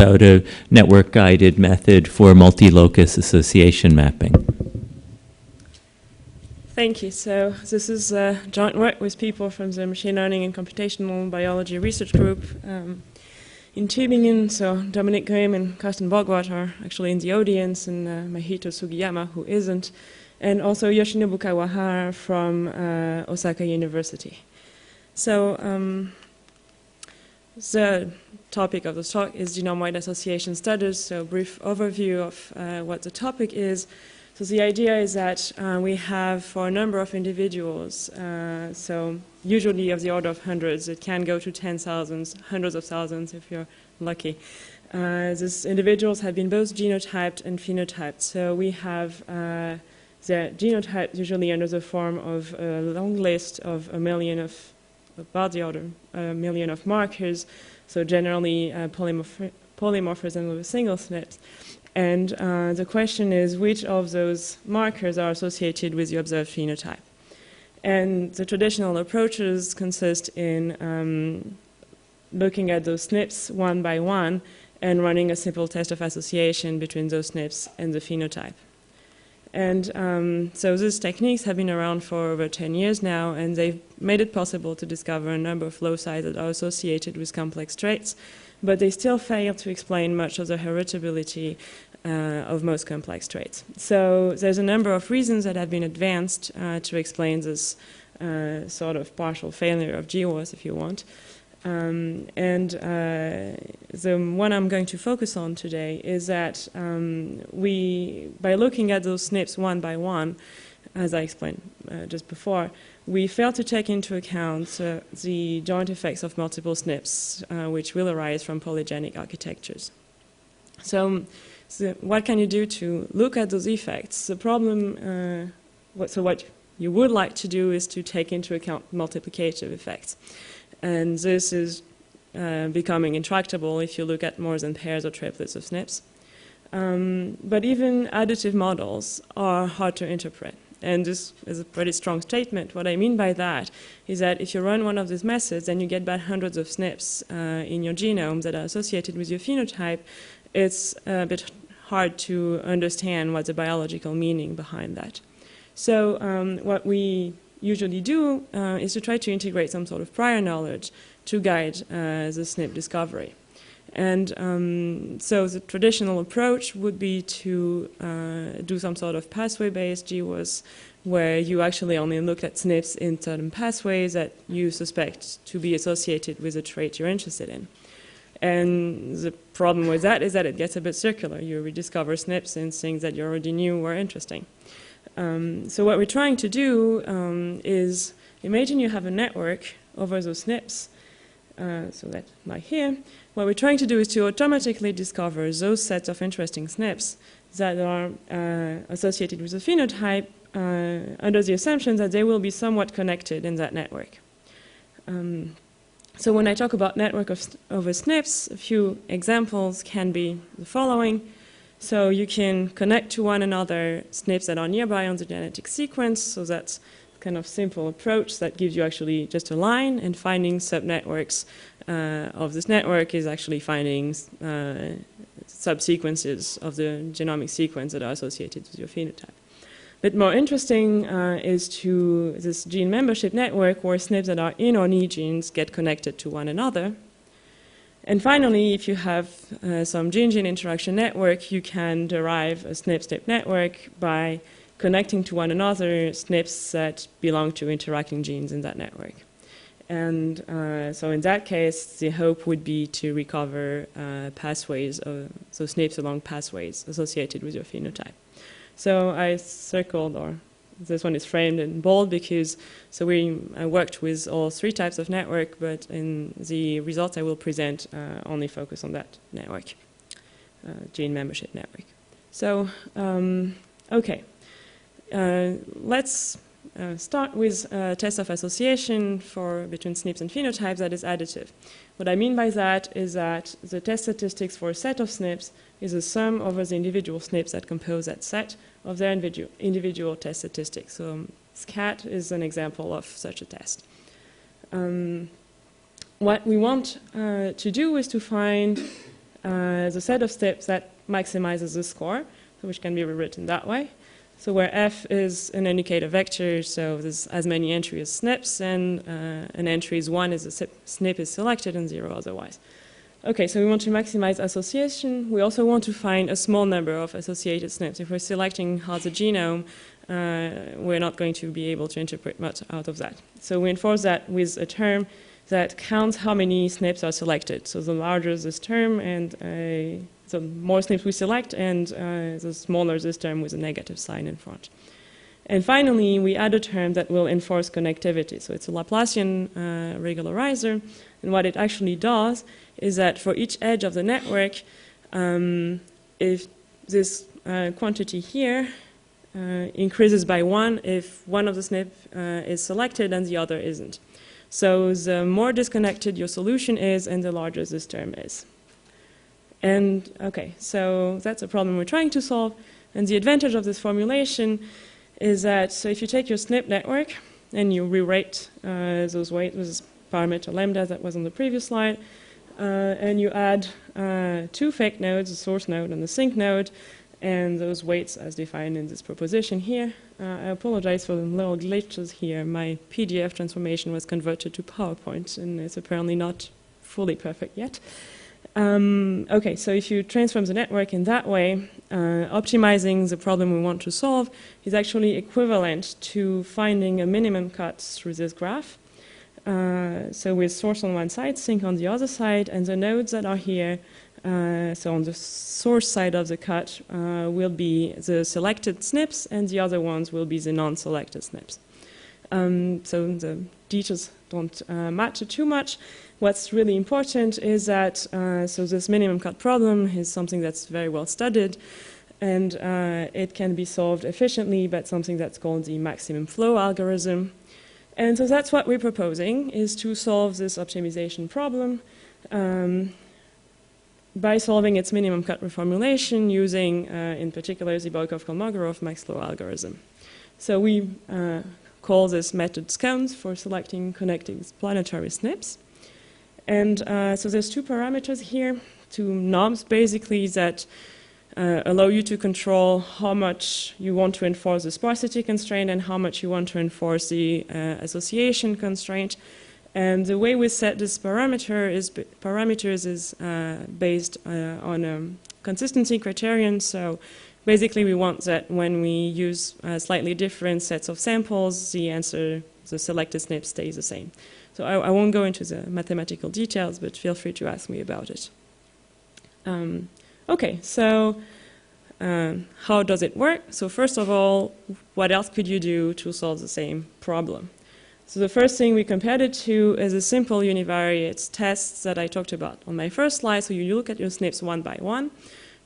about a network-guided method for multi-locus association mapping. Thank you. So this is joint work with people from the Machine Learning and Computational Biology Research Group in Tübingen. So Dominic Grimm and Carsten Borgward are actually in the audience, and Mahito Sugiyama, who isn't, and also Yoshinobu Kawahara from Osaka University. So the topic of the talk is genome-wide association studies, so a brief overview of what the topic is. So the idea is that we have, for a number of individuals, so usually of the order of hundreds, it can go to 10,000s, hundreds of thousands if you're lucky. These individuals have been both genotyped and phenotyped. So we have the genotype usually under the form of a long list of about the order, a million of markers, so generally polymorphism with single SNPs. And the question is, which of those markers are associated with the observed phenotype? And the traditional approaches consist in looking at those SNPs one by one and running a simple test of association between those SNPs and the phenotype. And so these techniques have been around for over 10 years now, and they've made it possible to discover a number of loci that are associated with complex traits, but they still fail to explain much of the heritability of most complex traits. So there's a number of reasons that have been advanced to explain this sort of partial failure of GWAS, if you want. The one I'm going to focus on today is that by looking at those SNPs one by one, as I explained just before, we fail to take into account the joint effects of multiple SNPs, which will arise from polygenic architectures. So what can you do to look at those effects? The problem, so what you would like to do is to take into account multiplicative effects. And this is becoming intractable if you look at more than pairs or triplets of SNPs. But even additive models are hard to interpret. And this is a pretty strong statement. What I mean by that is that if you run one of these methods and you get back hundreds of SNPs in your genome that are associated with your phenotype, it's a bit hard to understand what's the biological meaning behind that. So what we usually do is to try to integrate some sort of prior knowledge to guide the SNP discovery. And so the traditional approach would be to do some sort of pathway-based GWAS, where you actually only look at SNPs in certain pathways that you suspect to be associated with a trait you're interested in. And the problem with that is that it gets a bit circular. You rediscover SNPs in things that you already knew were interesting. So what we're trying to do is imagine you have a network over those SNPs, so that like here. What we're trying to do is to automatically discover those sets of interesting SNPs that are associated with a phenotype under the assumption that they will be somewhat connected in that network. So when I talk about network over SNPs, a few examples can be the following. So you can connect to one another SNPs that are nearby on the genetic sequence. So that's kind of simple approach that gives you actually just a line, and finding subnetworks of this network is actually finding subsequences of the genomic sequence that are associated with your phenotype. But more interesting is to this gene membership network where SNPs that are in or near genes get connected to one another. And finally, if you have some gene-gene interaction network, you can derive a SNP-SNP network by connecting to one another SNPs that belong to interacting genes in that network. And so in that case, the hope would be to recover pathways, so SNPs along pathways associated with your phenotype. So I circled, or this one is framed in bold because so we worked with all three types of network, but in the results I will present only focus on that network, gene membership network. So, okay, let's start with a test of association between SNPs and phenotypes that is additive. What I mean by that is that the test statistics for a set of SNPs is a sum over the individual SNPs that compose that set of their individual test statistics. So SCAT is an example of such a test. What we want to do is to find the set of steps that maximizes the score, which can be rewritten that way. So where f is an indicator vector, so there's as many entries as SNPs, and an entry is 1 is a SNP is selected and 0 otherwise. Okay, so we want to maximize association. We also want to find a small number of associated SNPs. If we're selecting half the genome, we're not going to be able to interpret much out of that. So we enforce that with a term that counts how many SNPs are selected. So the larger this term, and the more SNPs we select, and the smaller this term with a negative sign in front. And finally, we add a term that will enforce connectivity. So it's a Laplacian regularizer. And what it actually does is that for each edge of the network, if this quantity here increases by 1 if one of the SNP is selected and the other isn't. So the more disconnected your solution is, and the larger this term is. And okay, so that's a problem we're trying to solve. And the advantage of this formulation is that, so if you take your SNP network and you rewrite those weights with this parameter lambda that was on the previous slide, and you add 2 fake nodes, the source node and the sink node, and those weights as defined in this proposition here. I apologize for the little glitches here. My PDF transformation was converted to PowerPoint, and it's apparently not fully perfect yet. Okay, so if you transform the network in that way, optimizing the problem we want to solve is actually equivalent to finding a minimum cut through this graph. So with source on one side, sink on the other side, and the nodes that are here, so on the source side of the cut, will be the selected SNPs, and the other ones will be the non-selected SNPs. So the details don't matter too much. What's really important is that, so this minimum cut problem is something that's very well studied, and it can be solved efficiently by something that's called the maximum flow algorithm. And so that's what we're proposing, is to solve this optimization problem by solving its minimum cut reformulation using, in particular, the Boykov-Kolmogorov max flow algorithm. So we call this method scones for selecting connecting planetary SNPs. And so there's 2 parameters here, 2 knobs basically that allow you to control how much you want to enforce the sparsity constraint and how much you want to enforce the association constraint. And the way we set this parameters is based on a consistency criterion. So basically we want that when we use slightly different sets of samples, the answer, the selected SNP stays the same. So I won't go into the mathematical details, but feel free to ask me about it. Okay, so how does it work? So first of all, what else could you do to solve the same problem? So the first thing we compared it to is a simple univariate test that I talked about on my first slide. So you look at your SNPs one by one.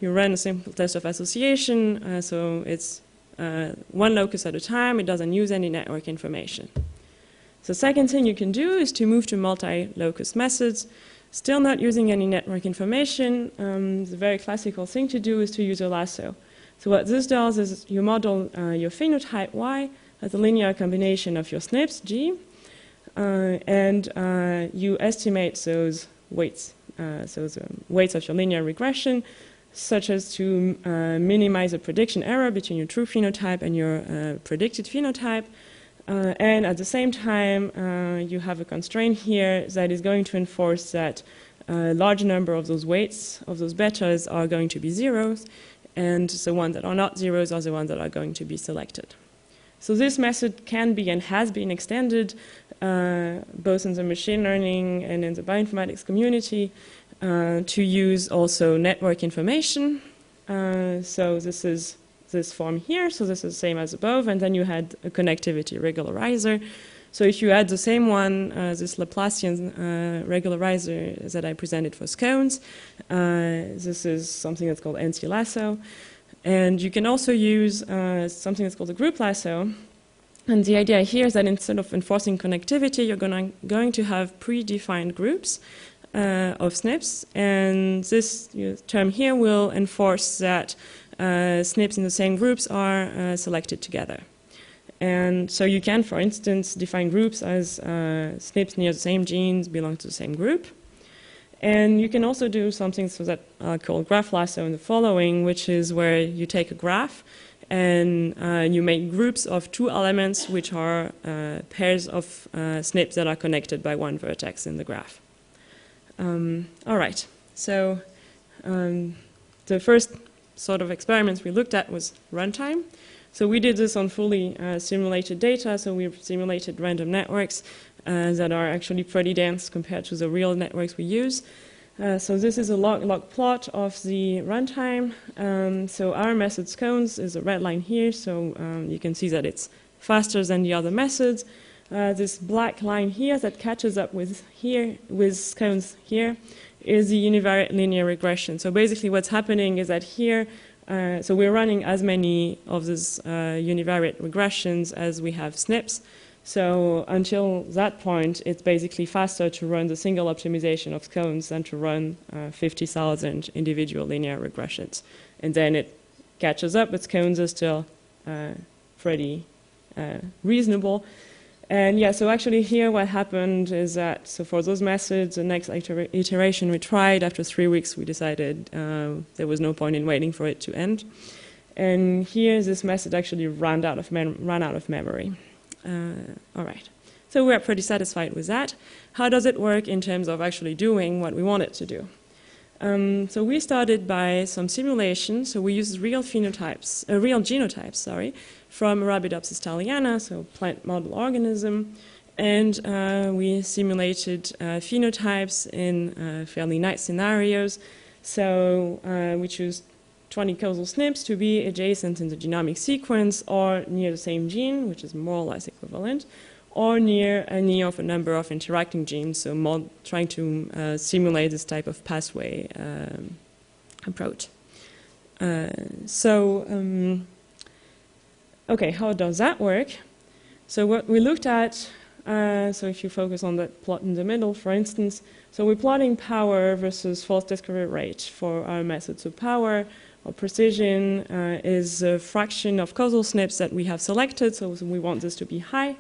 You run a simple test of association. So it's one locus at a time. It doesn't use any network information. The second thing you can do is to move to multi-locus methods, still not using any network information. The very classical thing to do is to use a lasso. So what this does is you model your phenotype Y as a linear combination of your SNPs, G, and you estimate those weights, so the weights of your linear regression, such as to minimize the prediction error between your true phenotype and your predicted phenotype. And at the same time, you have a constraint here that is going to enforce that a large number of those weights, of those betas, are going to be zeros, and the ones that are not zeros are the ones that are going to be selected. So this method can be and has been extended both in the machine learning and in the bioinformatics community to use also network information. So this is this form here, so this is the same as above, and then you had a connectivity regularizer. So if you add the same one, this Laplacian regularizer that I presented for scones, this is something that's called anti-lasso. And you can also use something that's called a group lasso. And the idea here is that instead of enforcing connectivity, you're going to have predefined groups of SNPs. And this term here will enforce that SNPs in the same groups are selected together. And so you can, for instance, define groups as SNPs near the same genes belong to the same group. And you can also do something so that I call graph lasso in the following, which is where you take a graph and you make groups of two elements which are pairs of SNPs that are connected by one vertex in the graph. All right, so the first sort of experiments we looked at was runtime. So we did this on fully simulated data, so we simulated random networks that are actually pretty dense compared to the real networks we use. So this is a log plot of the runtime. So our method scones is a red line here, so you can see that it's faster than the other methods. This black line here that catches up with scones here is the univariate linear regression. So basically what's happening is that here, so we're running as many of these univariate regressions as we have SNPs. So until that point, it's basically faster to run the single optimization of scones than to run 50,000 individual linear regressions. And then it catches up, but scones are still pretty reasonable. And yeah, so actually here what happened is that, so for those methods, the next iteration we tried, after 3 weeks we decided there was no point in waiting for it to end. And here this method actually ran out of memory. All right, so we're pretty satisfied with that. How does it work in terms of actually doing what we want it to do? So we started by some simulations. So we used real genotypes, from Arabidopsis thaliana, so plant model organism, and we simulated phenotypes in fairly nice scenarios. So we choose 20 causal SNPs to be adjacent in the genomic sequence or near the same gene, which is more or less equivalent, or near any of a number of interacting genes, so trying to simulate this type of pathway approach. Okay, how does that work? So what we looked at, so if you focus on that plot in the middle, for instance, so we're plotting power versus false discovery rate for our method. So power or precision is a fraction of causal SNPs that we have selected, so we want this to be high.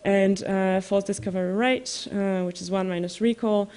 And false discovery rate, which is 1 minus recall,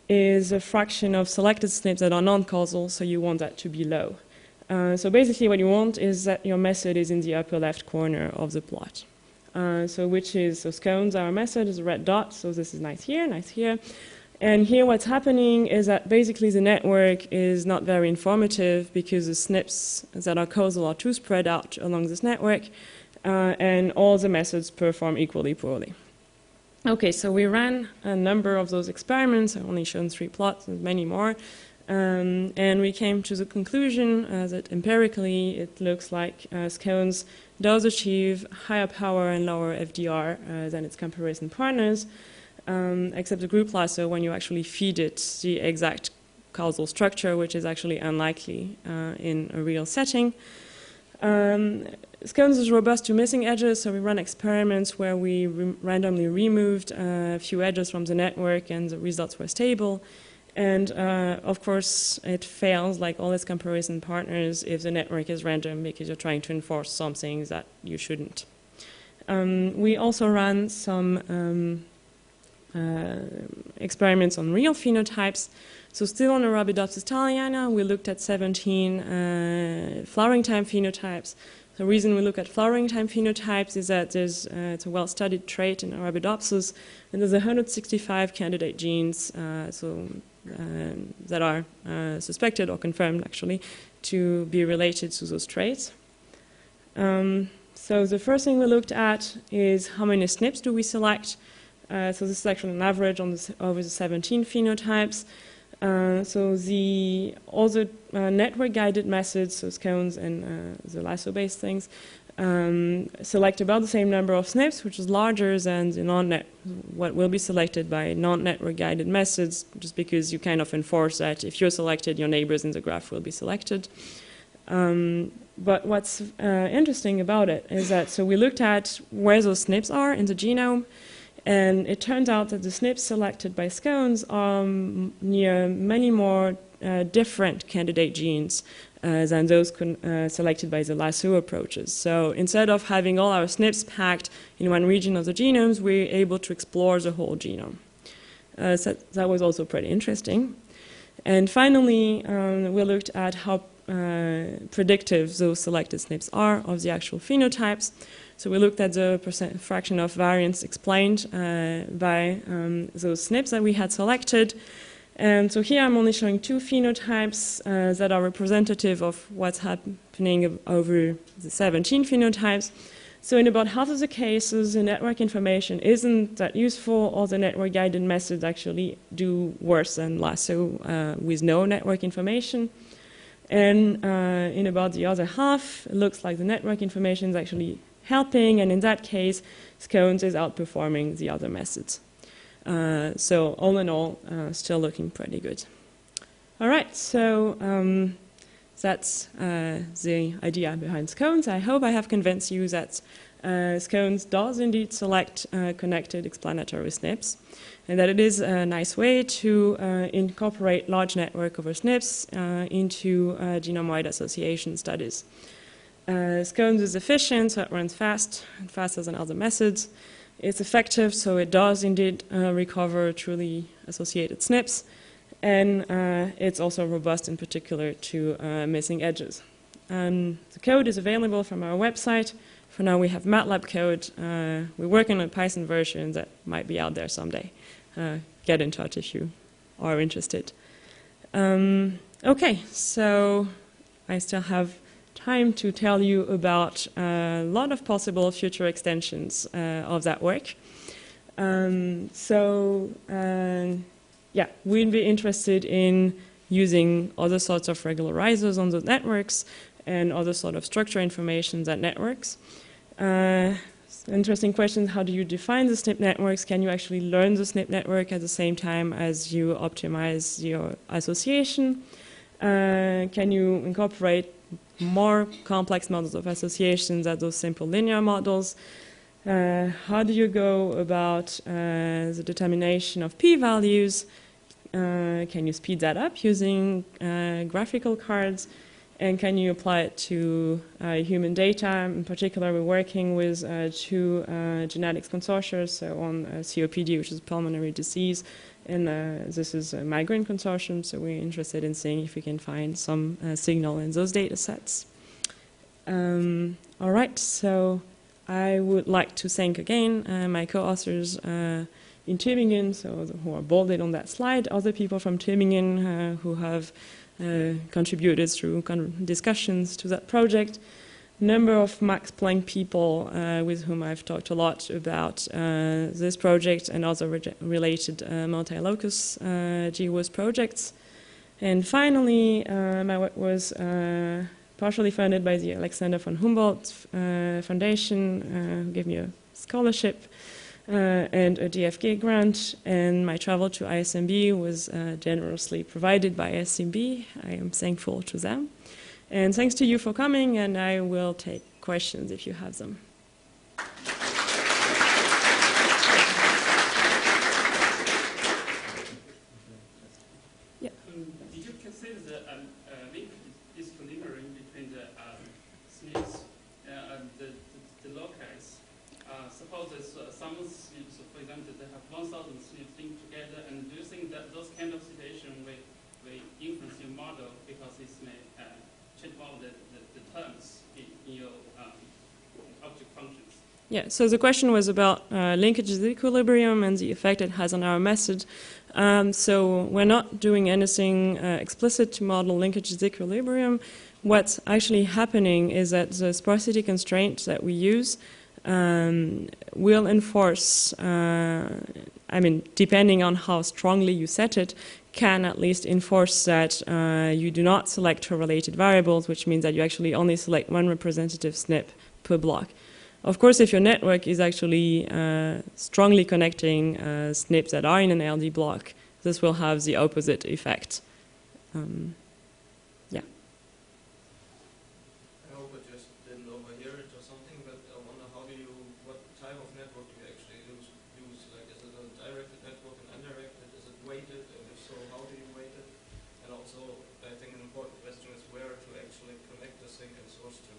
is a fraction of selected SNPs that are non-causal, so you want that to be low. So basically what you want is that your method is in the upper left corner of the plot. So scones, our method, is a red dot, so this is nice here, nice here. And here what's happening is that basically the network is not very informative because the SNPs that are causal are too spread out along this network, and all the methods perform equally poorly. Okay, so we ran a number of those experiments. I've only shown 3 plots, there's many more. And we came to the conclusion that empirically it looks like scones does achieve higher power and lower FDR than its comparison partners, except the group lasso when you actually feed it the exact causal structure, which is actually unlikely in a real setting. Scones is robust to missing edges, so we run experiments where we randomly removed a few edges from the network and the results were stable. And of course, it fails like all its comparison partners if the network is random because you're trying to enforce something that you shouldn't. We also ran some experiments on real phenotypes. So still on Arabidopsis thaliana, we looked at 17 flowering time phenotypes. The reason we look at flowering time phenotypes is that it's a well-studied trait in Arabidopsis, and there's 165 candidate genes that are suspected or confirmed, actually, to be related to those traits. So the first thing we looked at is how many SNPs do we select. So this is actually an average over the 17 phenotypes. So all the network-guided methods, so scones and the lasso-based things, select about the same number of SNPs, which is larger than the what will be selected by non-network-guided methods, just because you kind of enforce that if you're selected, your neighbors in the graph will be selected. But what's interesting about it is that, so we looked at where those SNPs are in the genome, and it turns out that the SNPs selected by scones are near many more different candidate genes than those selected by the lasso approaches. So instead of having all our SNPs packed in one region of the genomes, we're able to explore the whole genome. So that was also pretty interesting. And finally, we looked at how predictive those selected SNPs are of the actual phenotypes. So we looked at the fraction of variance explained by those SNPs that we had selected. And so here I'm only showing 2 phenotypes that are representative of what's happening over the 17 phenotypes. So in about half of the cases, the network information isn't that useful, or the network-guided methods actually do worse than lasso with no network information. And in about the other half, it looks like the network information is actually helping, and in that case, scones is outperforming the other methods. So all in all, still looking pretty good. All right, so that's the idea behind scones. I hope I have convinced you that scones does indeed select connected explanatory SNPs, and that it is a nice way to incorporate large network over SNPs into genome-wide association studies. Scones is efficient, so it runs fast, and faster than other methods. It's effective, so it does indeed recover truly associated SNPs, and it's also robust in particular to missing edges. The code is available from our website. For now, we have MATLAB code. We're working on a Python version that might be out there someday. Get in touch if you are interested. Okay, so I still have time to tell you about a lot of possible future extensions of that work. Yeah, we'd be interested in using other sorts of regularizers on the networks and other sort of structure information that networks. Interesting question, how do you define the SNP networks? Can you actually learn the SNP network at the same time as you optimize your association? Can you incorporate more complex models of associations than those simple linear models? How do you go about the determination of p-values? Can you speed that up using graphical cards? And can you apply it to human data? In particular, we're working with 2 genetics consortia, so on COPD, which is pulmonary disease, and this is a migraine consortium, so we're interested in seeing if we can find some signal in those data sets. All right, so I would like to thank again my co-authors in Tübingen, so who are bolded on that slide, other people from Tübingen who have contributed through discussions to that project, number of Max Planck people with whom I've talked a lot about this project and other related multi-locus GWAS projects. And finally, my work was partially funded by the Alexander von Humboldt Foundation, who gave me a scholarship and a DFG grant, and my travel to ISMB was generously provided by ISCB. I am thankful to them. And thanks to you for coming, and I will take questions if you have them. Yeah. Did you consider the link disequilibrium between the SNPs and the locus? Suppose there's some SNPs, for example, they have 1,000 SNPs linked together, and do you think that those kind of situations will influence your model because it may change all the terms in your object functions? Yeah, so the question was about linkage disequilibrium and the effect it has on our method. So we're not doing anything explicit to model linkage disequilibrium. What's actually happening is that the sparsity constraint that we use will enforce, depending on how strongly you set it, can at least enforce that you do not select correlated variables, which means that you actually only select one representative SNP per block. Of course, if your network is actually strongly connecting SNPs that are in an LD block, this will have the opposite effect. Yeah. I hope I just didn't overhear it or something, but I wonder what type of network do you actually use? Like, is it a directed network and undirected? Is it weighted? And if so, how do you weight it? And also, I think an important question is where to actually connect the sink and source to.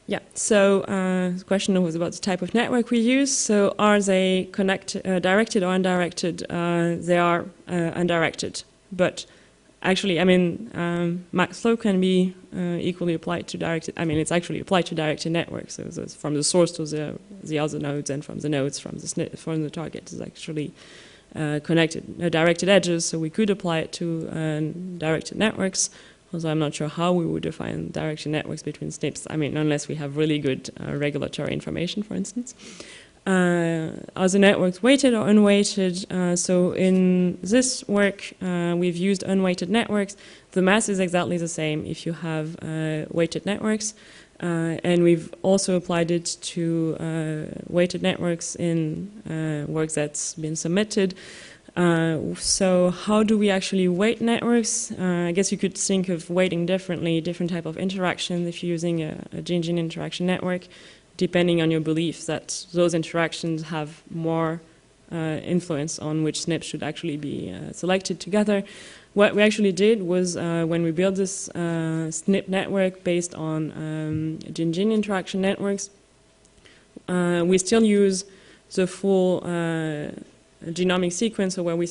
Yeah, so the question was about the type of network we use. So are they directed or undirected? They are undirected, but actually, I mean, max flow can be equally applied to directed. I mean, it's actually applied to directed networks. So from the source to the other nodes, and from the nodes from the target is actually connected, directed edges. So we could apply it to directed networks. Although I'm not sure how we would define directed networks between SNPs. I mean, unless we have really good regulatory information, for instance. Are the networks weighted or unweighted? So in this work, we've used unweighted networks. The math is exactly the same if you have weighted networks. And we've also applied it to weighted networks in work that's been submitted. So how do we actually weight networks? I guess you could think of weighting differently, different type of interactions if you're using a gene-gene interaction network, depending on your belief that those interactions have more influence on which SNPs should actually be selected together. What we actually did was when we built this SNP network based on gene-gene interaction networks, we still use the full genomic sequence, or where we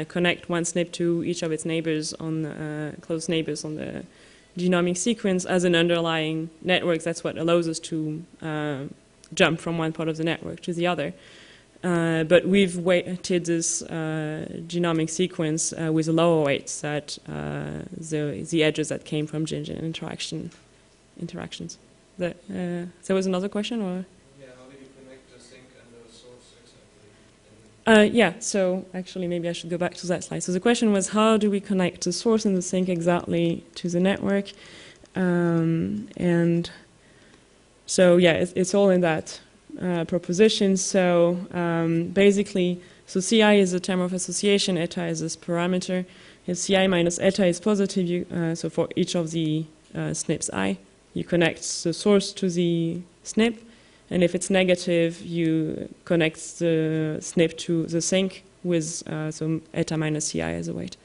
connect one SNP to each of its neighbors on close neighbors on the genomic sequence as an underlying network. That's what allows us to jump from one part of the network to the other. But we've weighted this genomic sequence with lower weights at the edges that came from gene-gene interactions. There was another question, or? Yeah, so actually maybe I should go back to that slide. So the question was, how do we connect the source and the sink exactly to the network? And so yeah, it's all in that proposition. So basically, so Ci is a term of association, eta is this parameter. If Ci minus eta is positive, so for each of the SNPs I, you connect the source to the SNP. And if it's negative, you connect the SNP to the sink with so eta minus Ci as a weight.